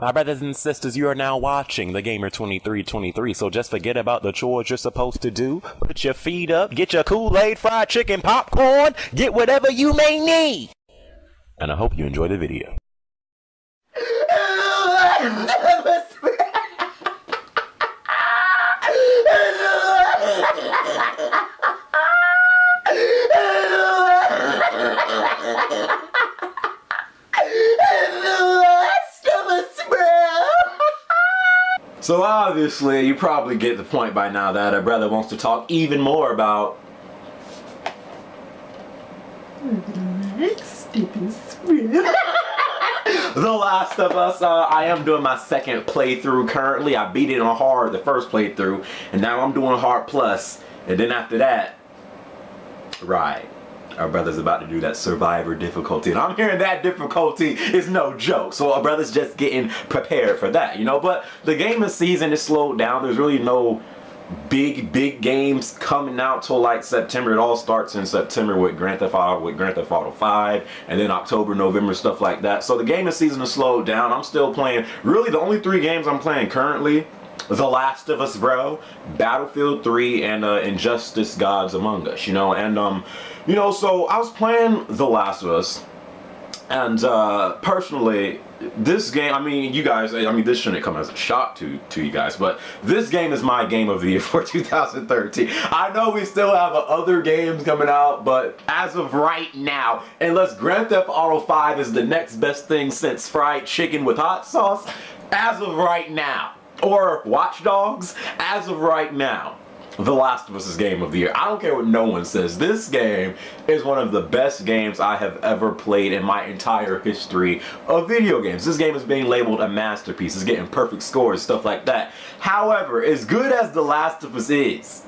My brothers and sisters, you are now watching The Gamer 2323, so just forget about the chores you're supposed to do. Put your feet up, get your Kool-Aid, fried chicken, popcorn, get whatever you may need. And I hope you enjoy the video. So obviously, you probably get the point by now that a brother wants to talk even more about The Last of Us. I am doing my second playthrough currently. I beat it on hard the first playthrough, and now I'm doing hard plus, and then after that, right, our brother's about to do that survivor difficulty, and I'm hearing that difficulty is no joke, so our brother's just getting prepared for that, you know. But the gaming season is slowed down. There's really no big games coming out till like September. It all starts in September with Grand Theft Auto 5, and then October, November, stuff like that. So the gaming season is slowed down. I'm still playing, really the only 3 games I'm playing currently: The Last of Us, bro, Battlefield 3, and Injustice: Gods Among Us, you know. And you know, so I was playing The Last of Us, and personally, this game, I mean, you guys, I mean, this shouldn't come as a shock to you guys, but this game is my game of the year for 2013. I know we still have other games coming out, but as of right now, unless Grand Theft Auto 5 is the next best thing since fried chicken with hot sauce, as of right now, or Watch Dogs, as of right now, The Last of Us is game of the year. I don't care what no one says. This game is one of the best games I have ever played in my entire history of video games. This game is being labeled a masterpiece. It's getting perfect scores, stuff like that. However, as good as The Last of Us is,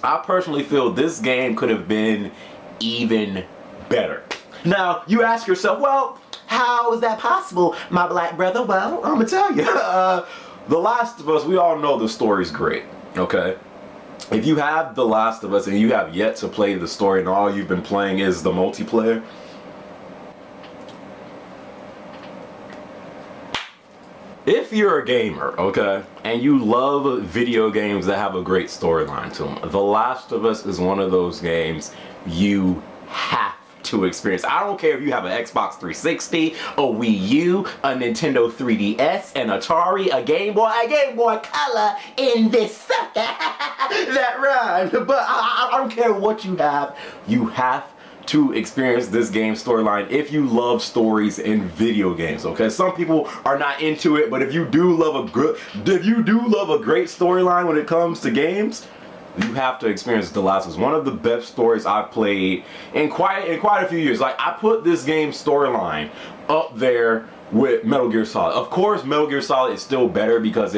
I personally feel this game could have been even better. Now, you ask yourself, well, how is that possible, my black brother? Well, I'm gonna tell you. The Last of Us, we all know the story's great, okay? If you have The Last of Us and you have yet to play the story and all you've been playing is the multiplayer, if you're a gamer, okay, and you love video games that have a great storyline to them, The Last of Us is one of those games you have to experience. I don't care if you have an Xbox 360, a Wii U, a Nintendo 3DS, an Atari, a Game Boy Color in this sucker. That rhymed. But I don't care what you have to experience this game's storyline if you love stories in video games, okay? Some people are not into it, but if you do love a great storyline when it comes to games, you have to experience The Last of Us. One of the best stories I've played in quite a few years. Like, I put this game's storyline up there with Metal Gear Solid. Of course, Metal Gear Solid is still better because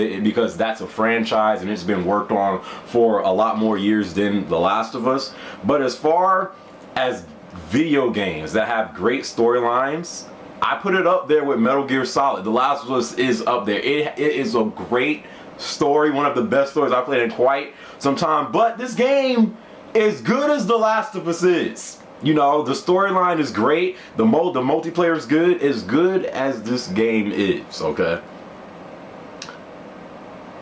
that's a franchise and it's been worked on for a lot more years than The Last of Us. But as far as video games that have great storylines, I put it up there with Metal Gear Solid. The Last of Us is up there. It is a great story, one of the best stories I've played in quite some time. But this game, as good as The Last of Us is, you know, the storyline is great, the multiplayer is good, as good as this game is, okay?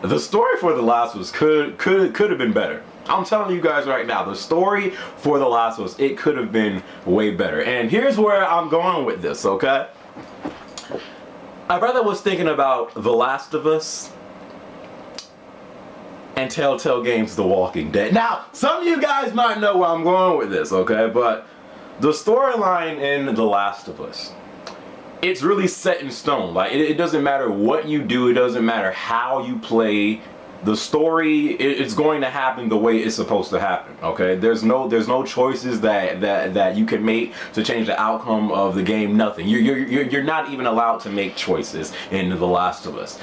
The story for The Last of Us could have been better. I'm telling you guys right now, the story for The Last of Us, it could have been way better. And here's where I'm going with this, okay? My brother was thinking about The Last of Us and Telltale Games The Walking Dead. Now, some of you guys might know where I'm going with this, okay? But the storyline in The Last of Us, it's really set in stone. Like, it doesn't matter what you do, it doesn't matter how you play. The story, it's going to happen the way it's supposed to happen, okay? There's no choices that you can make to change the outcome of the game, nothing. You're not even allowed to make choices in The Last of Us.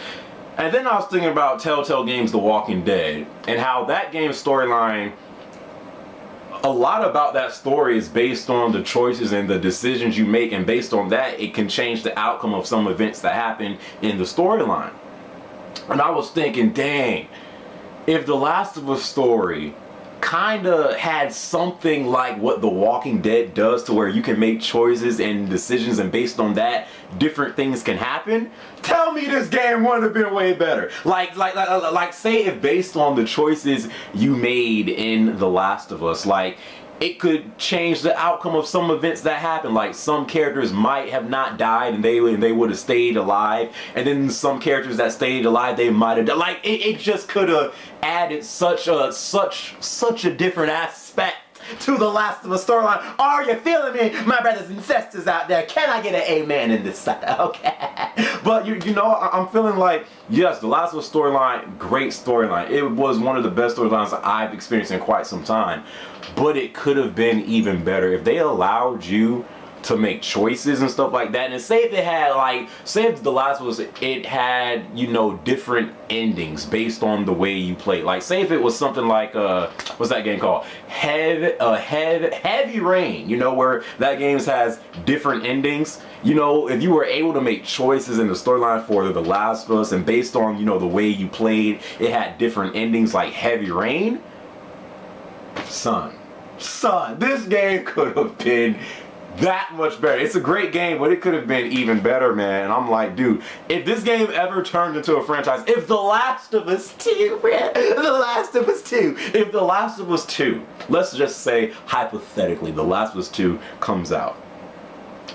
And then I was thinking about Telltale Games The Walking Dead and how that game's storyline, a lot about that story is based on the choices and the decisions you make, and based on that it can change the outcome of some events that happen in the storyline. And I was thinking, dang, if The Last of Us story kind of had something like what The Walking Dead does, to where you can make choices and decisions, and based on that, different things can happen, tell me this game wouldn't have been way better. Like say if based on the choices you made in The Last of Us, like, it could change the outcome of some events that happen. Like, some characters might have not died and they would have stayed alive, and then some characters that stayed alive, they might have died. Like, it just could have added such a different aspect to The Last of Us storyline. Are you feeling me, my brothers and sisters out there? Can I get an amen in this side? Okay. But you know, I'm feeling like, yes, The Last of Us storyline, great storyline. It was one of the best storylines I've experienced in quite some time. But it could have been even better if they allowed you to make choices and stuff like that. And say if it had, like, say if The Last of Us, it had, you know, different endings based on the way you played. Like, say if it was something like, what's that game called? Heavy Rain, you know, where that game has different endings. You know, if you were able to make choices in the storyline for The Last of Us, and based on, you know, the way you played, it had different endings like Heavy Rain. Son, this game could have been that much better. It's a great game, but it could have been even better, man. And I'm like, dude, if this game ever turned into a franchise, if The Last of Us 2, man, The Last of Us 2, if The Last of Us 2, let's just say, hypothetically, The Last of Us 2 comes out,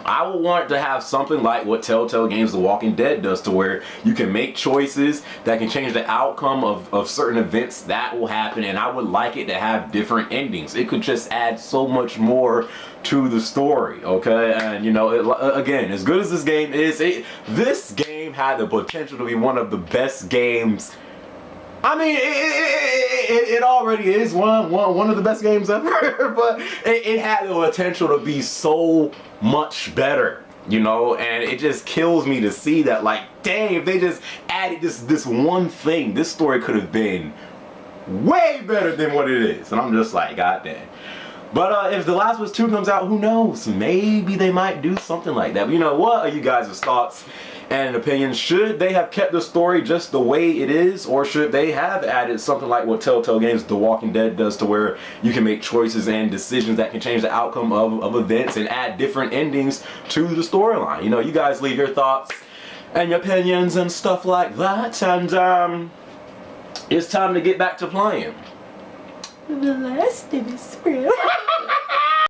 I would want to have something like what Telltale Games The Walking Dead does, to where you can make choices that can change the outcome of certain events that will happen, and I would like it to have different endings. It could just add so much more to the story, okay? And you know, again, as good as this game is, this game had the potential to be one of the best games. I mean, it already is one of the best games ever, but it had the potential to be so much better, you know. And it just kills me to see that, like, dang, if they just added this one thing, this story could have been way better than what it is. And I'm just like, god damn. But if The Last of Us 2 comes out, who knows? Maybe they might do something like that. But you know, what are you guys' thoughts and opinions? Should they have kept the story just the way it is, or should they have added something like what Telltale Games The Walking Dead does, to where you can make choices and decisions that can change the outcome of events and add different endings to the storyline? You know, you guys leave your thoughts and your opinions and stuff like that. And it's time to get back to playing The Last of Us.